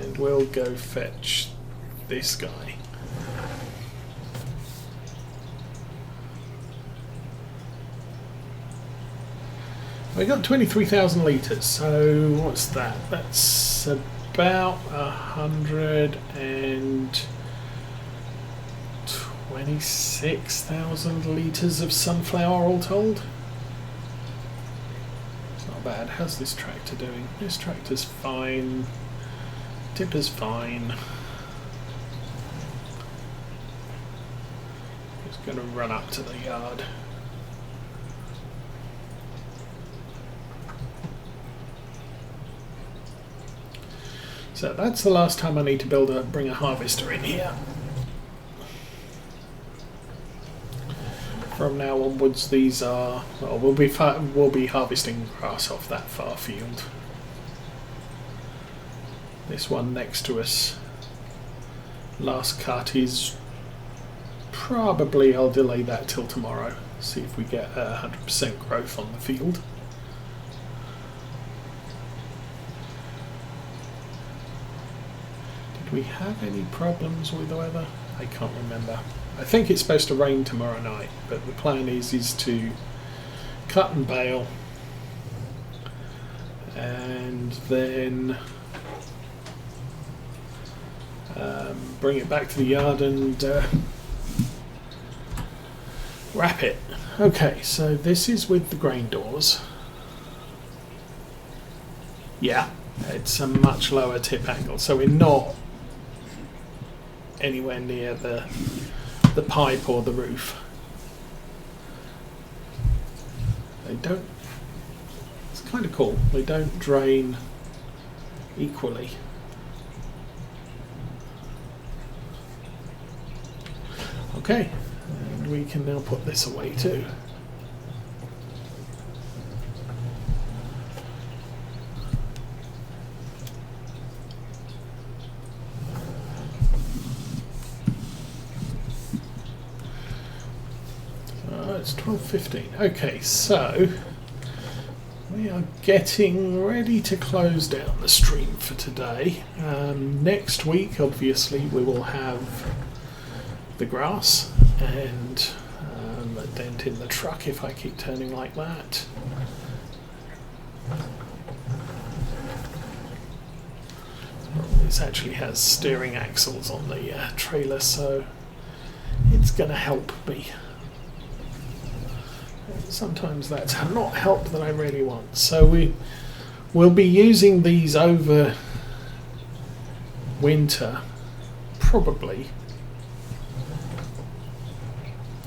And we'll go fetch this guy. We got 23,000 litres, so what's that? That's about 126,000 litres of sunflower all told. It's not bad. How's this tractor doing? This tractor's fine. Tipper's fine. Just going to run up to the yard. So that's the last time I need to bring a harvester in here. From now onwards, these are, well, we'll be harvesting grass off that far field. This one next to us, last cut is probably, I'll delay that till tomorrow. See if we get 100% growth on the field. Did we have any problems with the weather? I can't remember. I think it's supposed to rain tomorrow night, but the plan is to cut and bale, and then bring it back to the yard and wrap it. Okay, so this is with the grain doors. Yeah, it's a much lower tip angle, so we're not anywhere near the pipe or the roof. They don't, it's kind of cool, they don't drain equally. Okay, and we can now put this away too. It's 12:15. Okay, so we are getting ready to close down the stream for today. Next week, obviously, we will have the grass and a dent in the truck if I keep turning like that. This actually has steering axles on the trailer, so it's going to help me. Sometimes that's not help that I really want. So we'll be using these over winter, probably,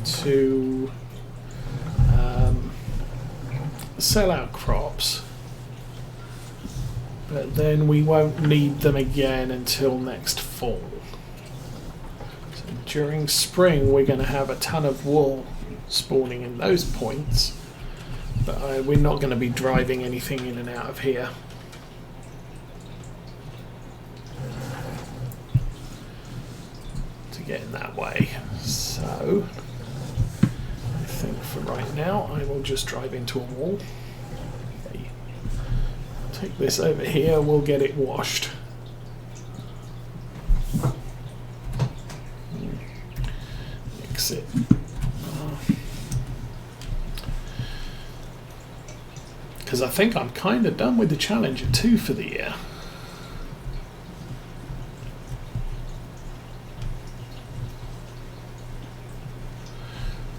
to sell our crops, but then we won't need them again until next fall. So during spring we're going to have a ton of wool spawning in those points, but we're not going to be driving anything in and out of here. To get in that way. So I think for right now I will just drive into a wall. Okay. Take this over here, we'll get it washed. Exit. Because I think I'm kind of done with the Challenger 2 for the year.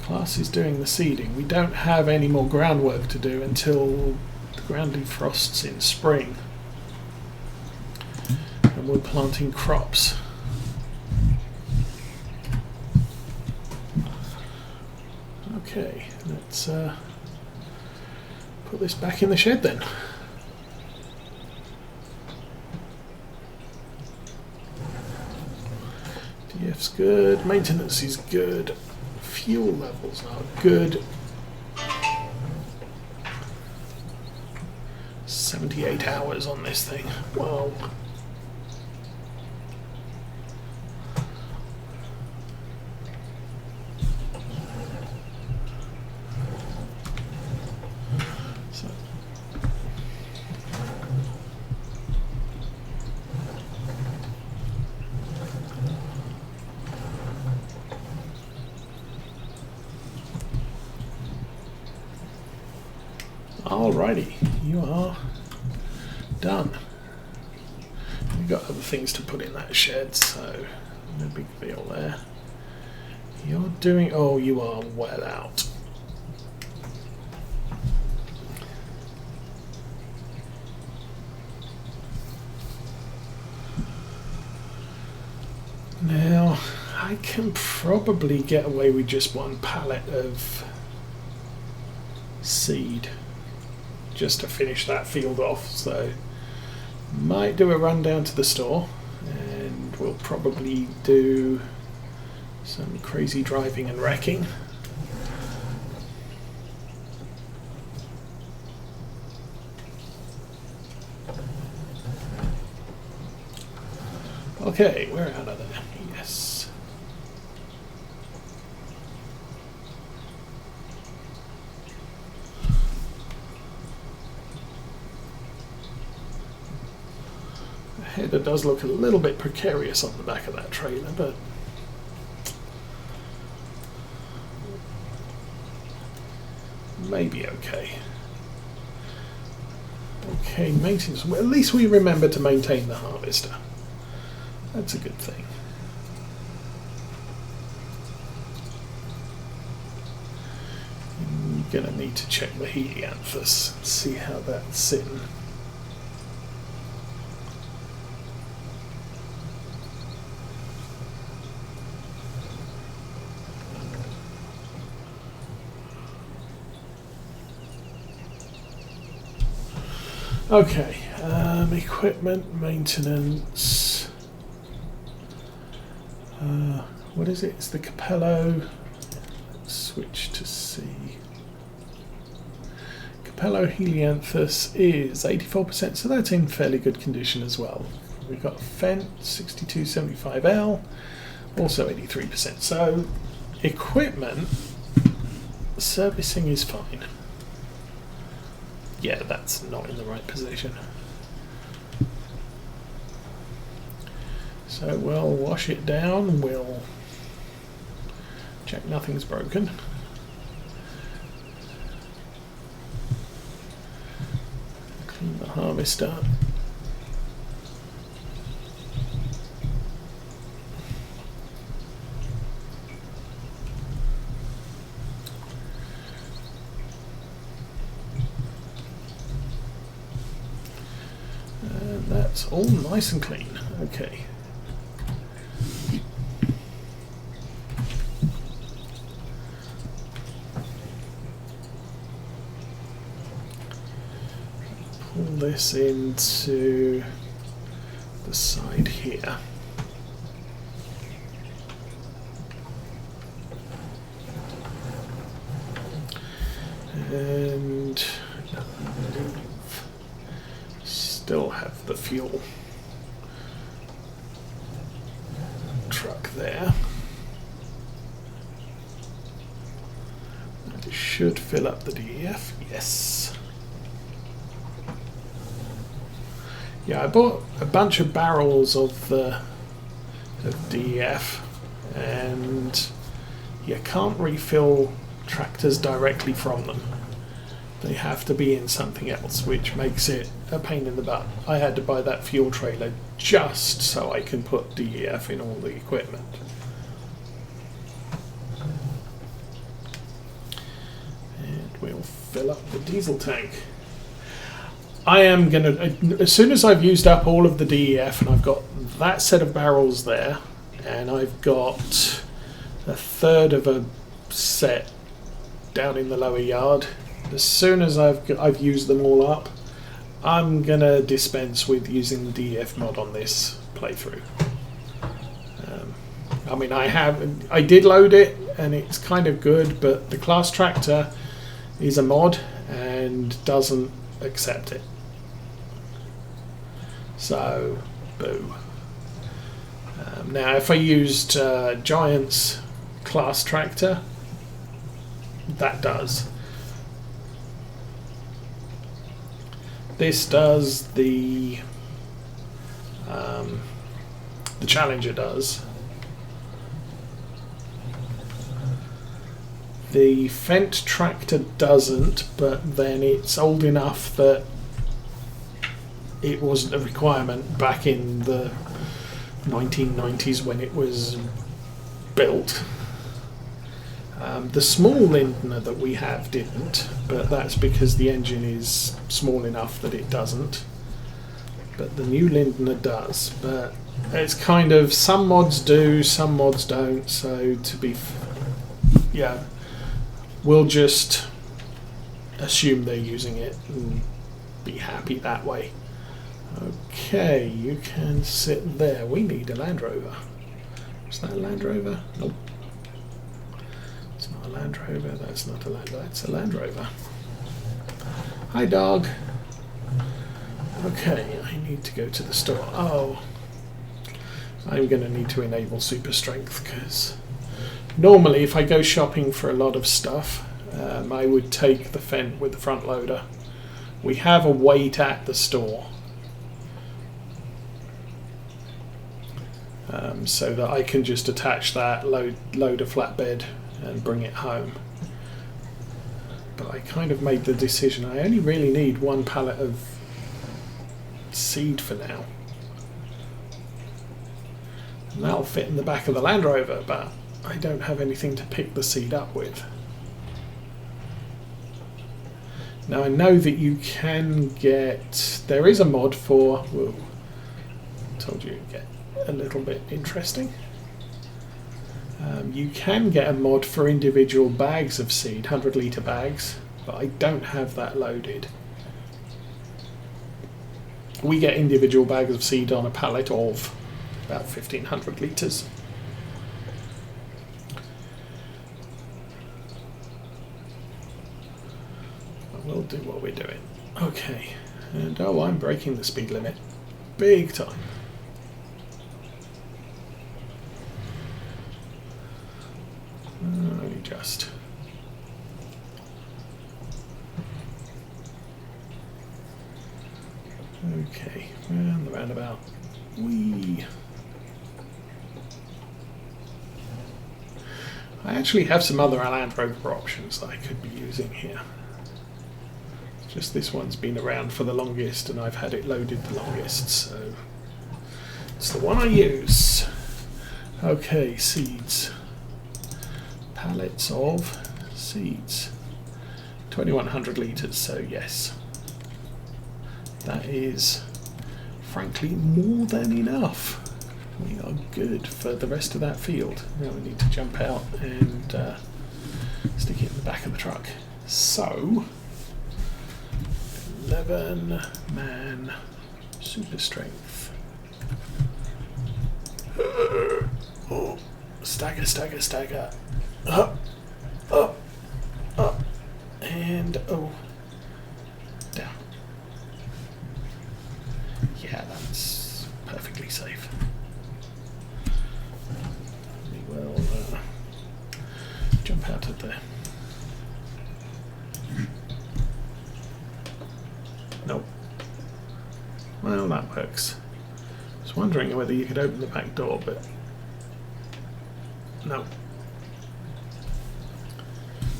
Class is doing the seeding. We don't have any more groundwork to do until the ground defrosts in spring. And we're planting crops. Okay, let's put this back in the shed then. DF's good, maintenance is good, fuel levels are good. 78 hours on this thing. Wow. Alrighty, you are done. We've got other things to put in that shed, so no big deal there. You're doing... oh, you are well out. Now, I can probably get away with just one pallet of seed just to finish that field off, so might do a run down to the store and we'll probably do some crazy driving and wrecking. Okay, we're out of there. Yes. The header does look a little bit precarious on the back of that trailer, but maybe okay. Okay, maintenance. Well, at least we remember to maintain the harvester. That's a good thing. I'm gonna need to check the helianthus, see how that's sitting. Okay, equipment maintenance. What is it? It's the Capello. Let's switch to C. Capello helianthus is 84%, so that's in fairly good condition as well. We've got Fent 6275L, also 83%. So equipment servicing is fine. Yeah, that's not in the right position. So we'll wash it down, we'll check nothing's broken. Clean the harvester. And that's all nice and clean. Okay. This into the side here. And still have the fuel truck there. That should fill up the DEF. Yes. Yeah, I bought a bunch of barrels of DEF, and you can't refill tractors directly from them. They have to be in something else, which makes it a pain in the butt. I had to buy that fuel trailer just so I can put DEF in all the equipment. And we'll fill up the diesel tank. I am going to, as soon as I've used up all of the DEF and I've got that set of barrels there, and I've got a third of a set down in the lower yard, as soon as I've used them all up, I'm going to dispense with using the DEF mod on this playthrough. I mean, I did load it and it's kind of good, but the class tractor is a mod and doesn't accept it. So, boo. Now, if I used Giant's class tractor, that does. This does, the Challenger does. The Fendt tractor doesn't, but then it's old enough that it wasn't a requirement back in the 1990s when it was built. The small Lindner that we have didn't, but that's because the engine is small enough that it doesn't. But the new Lindner does. But it's kind of, some mods do, some mods don't. So to be, yeah, we'll just assume they're using it and be happy that way. Okay, you can sit there. We need a Land Rover. Is that a Land Rover? Nope. It's not a Land Rover. That's not a Land Rover. That's a Land Rover. Hi, dog. Okay, I need to go to the store. Oh, I'm going to need to enable super strength because normally if I go shopping for a lot of stuff, I would take the Fendt with the front loader. We have a weight at the store. So that I can just attach that, load a flatbed and bring it home. But I kind of made the decision I only really need one pallet of seed for now. And that'll fit in the back of the Land Rover, but I don't have anything to pick the seed up with. Now I know that you can get, there is a mod for, whoa, told you it'd get a little bit interesting. You can get a mod for individual bags of seed, 100-litre bags, but I don't have that loaded. We get individual bags of seed on a pallet of about 1,500 litres. But we'll do what we're doing. Okay, and oh, I'm breaking the speed limit big time. Only just. Okay, and the roundabout. Whee! I actually have some other Land Rover options that I could be using here. Just this one's been around for the longest and I've had it loaded the longest, so it's the one I use. Okay, seeds. Pallets of seeds. 2,100 litres, so yes. That is, frankly, more than enough. We are good for the rest of that field. Now we need to jump out and stick it in the back of the truck. So, 11-man super strength. Oh, stagger, stagger, stagger. Up, up, up, and oh, down. Yeah, that's perfectly safe. We will jump out of there. Nope. Well, that works. I was wondering whether you could open the back door, but no.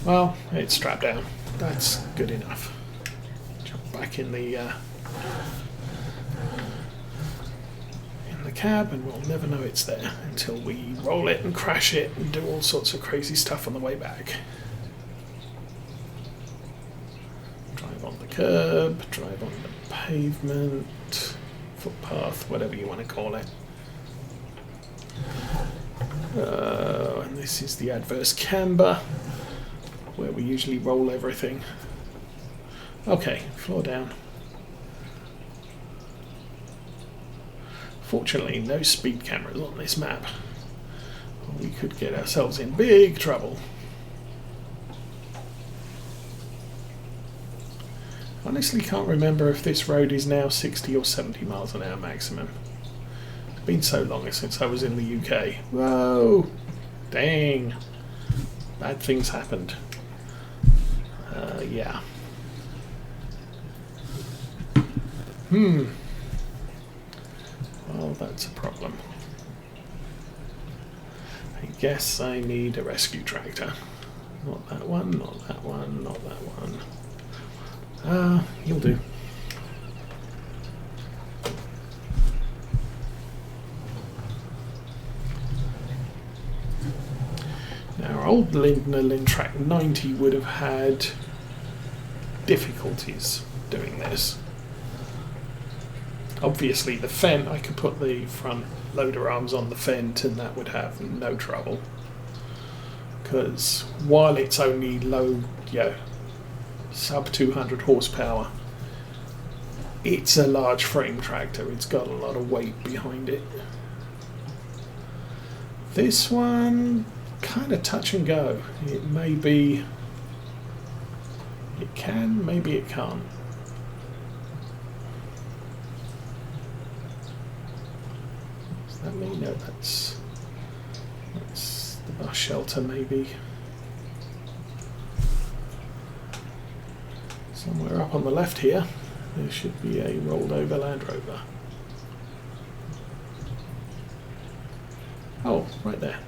Well, it's strapped down. That's good enough. Jump back in the cab, and we'll never know it's there until we roll it and crash it and do all sorts of crazy stuff on the way back. Drive on the curb, drive on the pavement, footpath, whatever you want to call it. And this is the adverse camber, where we usually roll everything. Okay, floor down. Fortunately, no speed cameras on this map. We could get ourselves in big trouble. Honestly, can't remember if this road is now 60 or 70 miles an hour maximum. It's been so long since I was in the UK. Whoa! Dang! Bad things happened. Yeah. Well, that's a problem. I guess I need a rescue tractor. Not that one, not that one, not that one. You'll do. Now, our old Lindner Lintrack 90 would have had difficulties doing this. Obviously, the Fent, I could put the front loader arms on the Fent and that would have no trouble. Because while it's only low, sub 200 horsepower, it's a large frame tractor. It's got a lot of weight behind it. This one, kind of touch and go. It may be, it can, maybe it can't. Does that mean no? That's the bus shelter, maybe. Somewhere up on the left here, there should be a rolled over Land Rover. Oh, right there.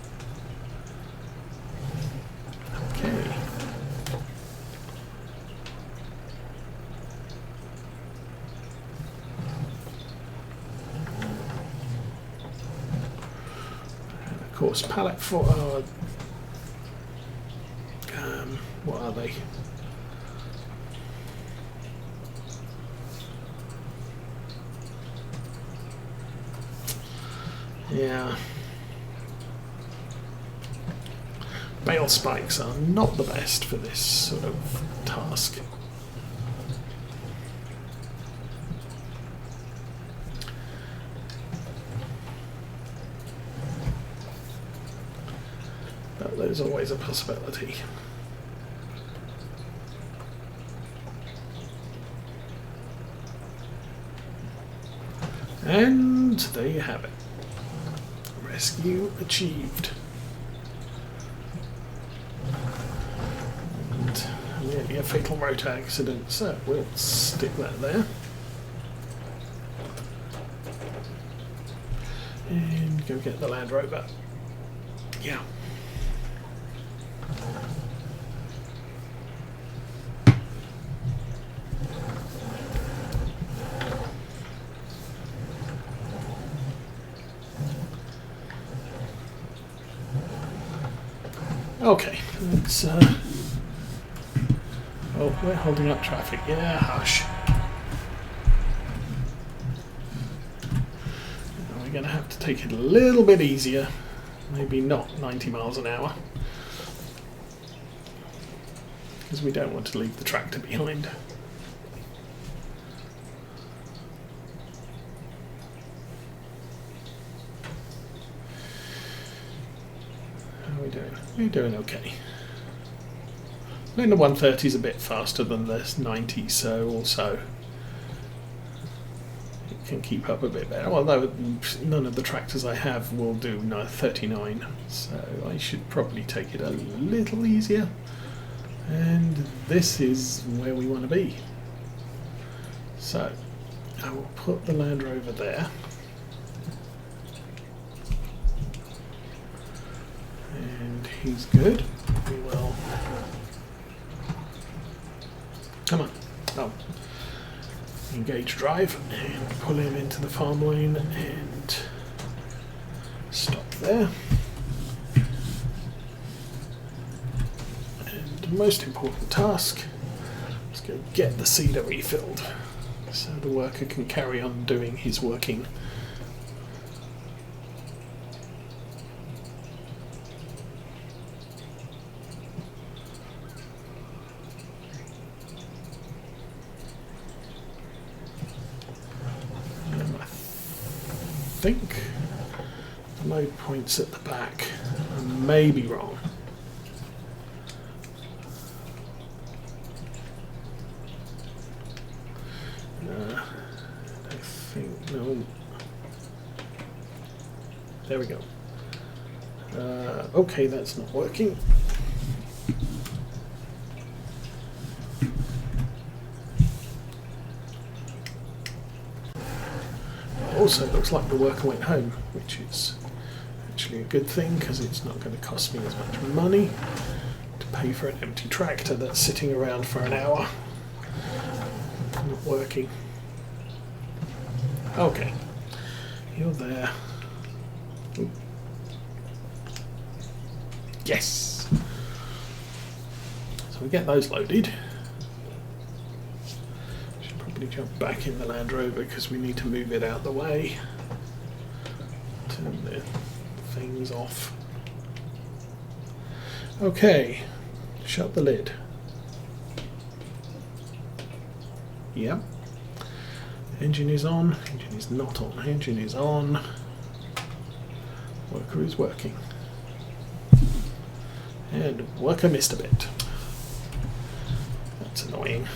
Okay. And of course, pallet for what are they? Yeah. Bale spikes are not the best for this sort of task. But there's always a possibility. And there you have it. Rescue achieved. And nearly a fatal road accident, so we'll stick that there. And go get the Land Rover. Yeah. Okay, let's oh, we're holding up traffic. Yeah, hush. Now we're going to have to take it a little bit easier. Maybe not 90 miles an hour. Because we don't want to leave the tractor behind. We're doing okay. I mean, the 130 is a bit faster than this 90, so also it can keep up a bit better. Although none of the tractors I have will do 39, so I should probably take it a little easier. And this is where we want to be. So I will put the Land Rover there. He's good. We will. Come on. Oh. Engage drive and pull him into the farm lane and stop there. And the most important task is go get the seeder refilled so the worker can carry on doing his working. I think the load point's at the back. I may be wrong. I think, no. There we go. Okay, that's not working. Also, it looks like the worker went home, which is actually a good thing because it's not going to cost me as much money to pay for an empty tractor that's sitting around for an hour, not working. Okay, you're there. Ooh. Yes! So we get those loaded. Should probably jump back in the Land Rover because we need to move it out the way. Turn the things off. Okay, shut the lid. Yep. Engine is on, engine is not on, engine is on. Worker is working. And worker missed a bit. That's annoying.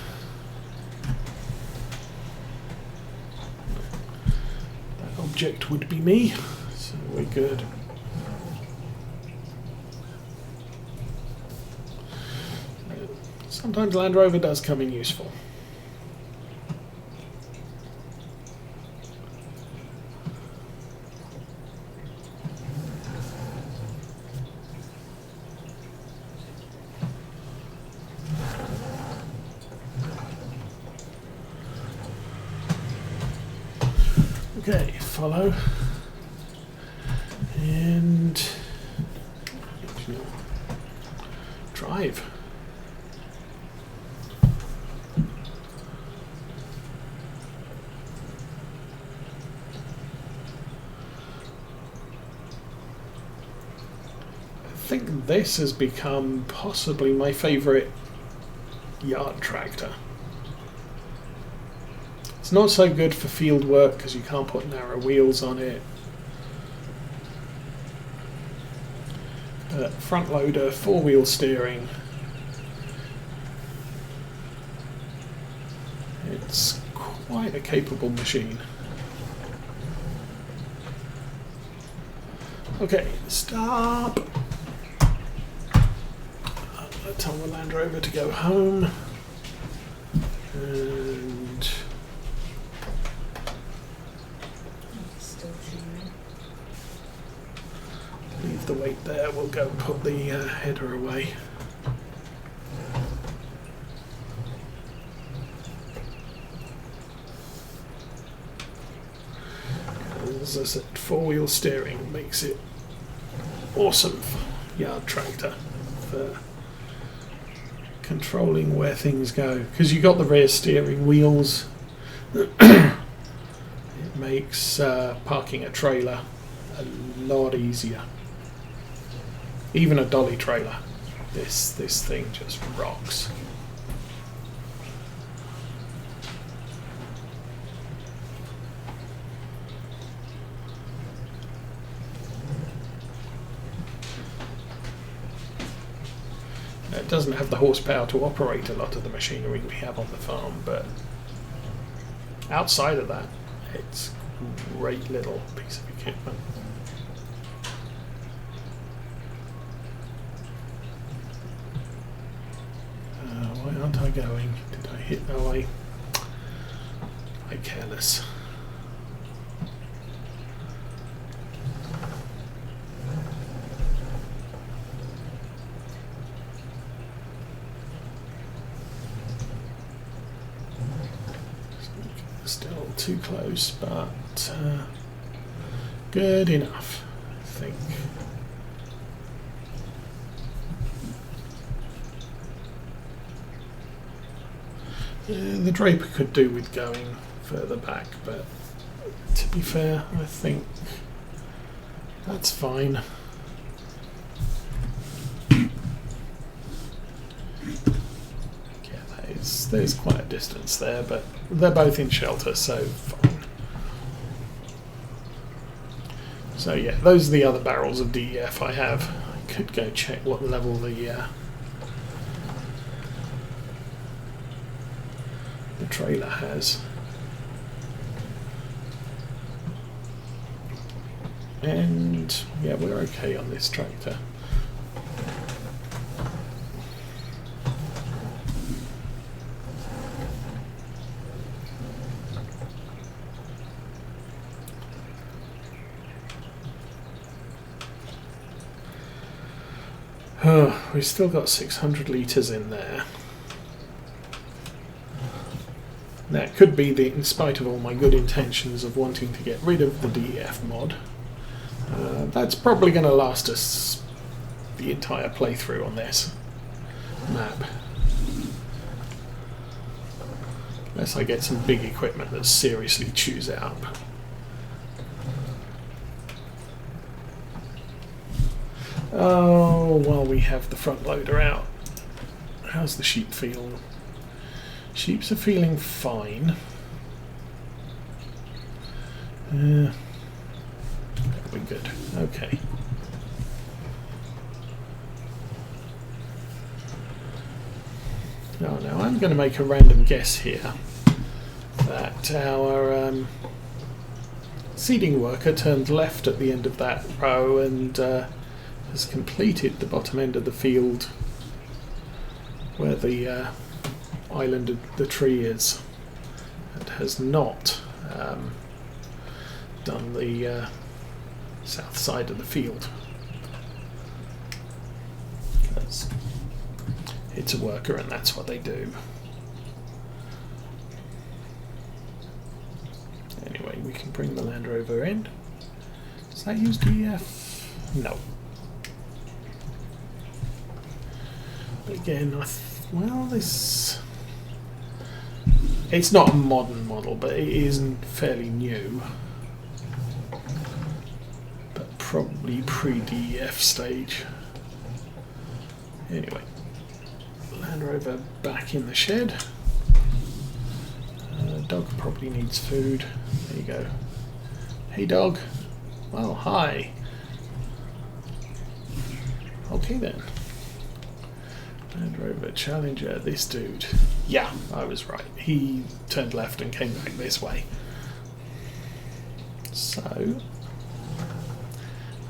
That object would be me, so we're good. Sometimes Land Rover does come in useful. Okay, follow. And drive. I think this has become possibly my favourite yard tractor. It's not so good for field work because you can't put narrow wheels on it. Front loader, 4-wheel steering. It's quite a capable machine. Okay, stop. Tell the Land Rover to go home. And leave the weight there. We'll go put the header away. As I said, 4-wheel steering makes it awesome for yard tractor for controlling where things go, because you got the rear steering wheels. It makes parking a trailer a lot easier. Even a dolly trailer. This thing just rocks. It doesn't have the horsepower to operate a lot of the machinery we have on the farm, but outside of that, it's a great little piece of equipment. Why aren't I going? Did I hit? No, I'm careless. Still too close, but good enough, I think. The draper could do with going further back, but to be fair, I think that's fine. There's quite a distance there, but they're both in shelter, so fine. So yeah, those are the other barrels of DEF I have. I could go check what level the trailer has. And yeah, we're okay on this tractor. Oh, we've still got 600 litres in there. That could be in spite of all my good intentions of wanting to get rid of the DEF mod. That's probably going to last us the entire playthrough on this map. Unless I get some big equipment that seriously chews it up. Oh, while we have the front loader out, how's the sheep feeling? Sheeps are feeling fine. That'll be good. Okay. Oh, now I'm going to make a random guess here that our seeding worker turned left at the end of that row and has completed the bottom end of the field where the island of the tree is, and has not done the south side of the field. It's a worker and that's what they do. Anyway, we can bring the Land Rover in. Does that use DEF? No. But again, well, this... It's not a modern model, but it isn't fairly new. But probably pre-DEF stage. Anyway. Land Rover back in the shed. Dog probably needs food. There you go. Hey dog. Well, hi. Okay then. Land Rover Challenger, this dude. Yeah, I was right. He turned left and came back this way. So,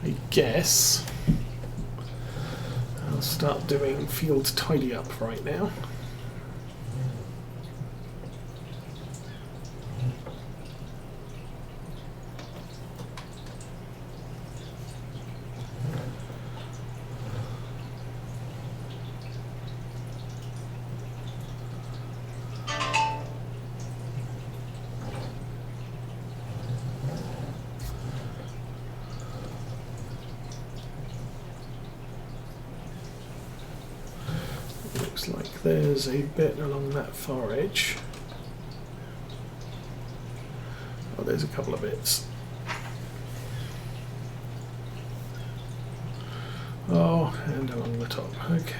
I guess I'll start doing field tidy up right now. Looks like there's a bit along that far edge. Oh, there's a couple of bits. Oh, and along the top. Okay.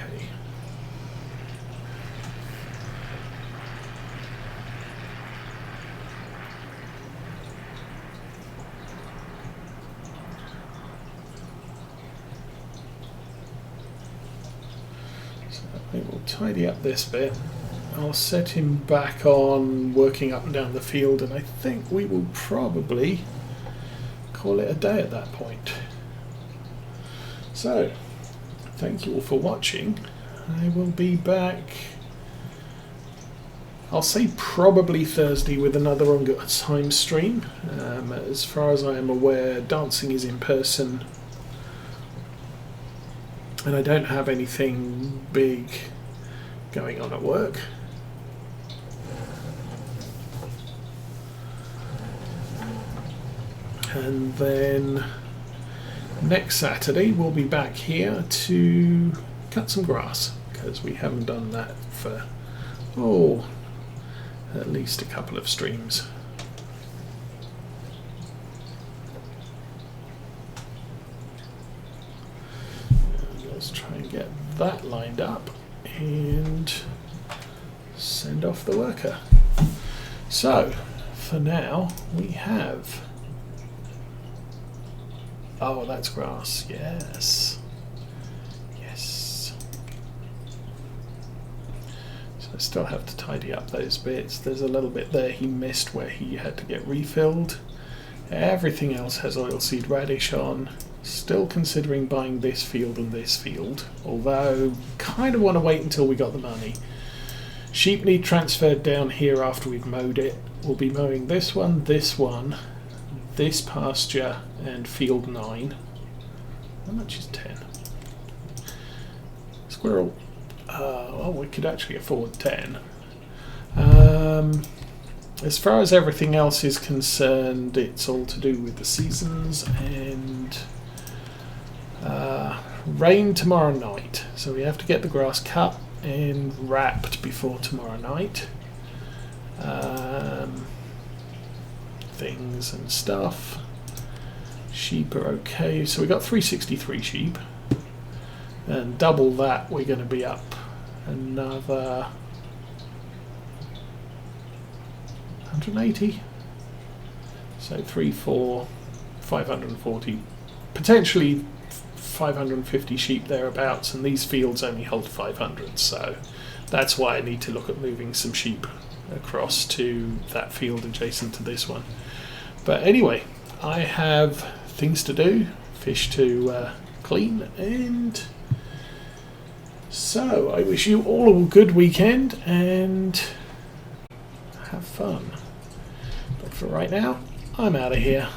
I will tidy up this bit. I'll set him back on working up and down the field, and I think we will probably call it a day at that point. So, thank you all for watching. I will be back, I'll say probably Thursday, with another On Good Time stream. As far as I am aware, dancing is in person. And I don't have anything big going on at work. And then next Saturday we'll be back here to cut some grass, because we haven't done that for, at least a couple of streams. Let's try and get that lined up and send off the worker. So, for now, we have... Oh, that's grass. Yes. Yes. So I still have to tidy up those bits. There's a little bit there he missed where he had to get refilled. Everything else has oilseed radish on. Still considering buying this field and this field, although kind of want to wait until we got the money. Sheep need transferred down here after we've mowed it. We'll be mowing this one, this pasture, and field 9. How much is 10? Squirrel. Well, we could actually afford 10. As far as everything else is concerned, it's all to do with the seasons and rain tomorrow night. So we have to get the grass cut and wrapped before tomorrow night. Things and stuff. Sheep are okay. So we got 363 sheep. And double that, we're going to be up another 180. So 540, potentially 550 sheep thereabouts, and these fields only hold 500, so that's why I need to look at moving some sheep across to that field adjacent to this one. But anyway, I have things to do, fish to clean, and so I wish you all a good weekend and have fun. But for right now, I'm out of here.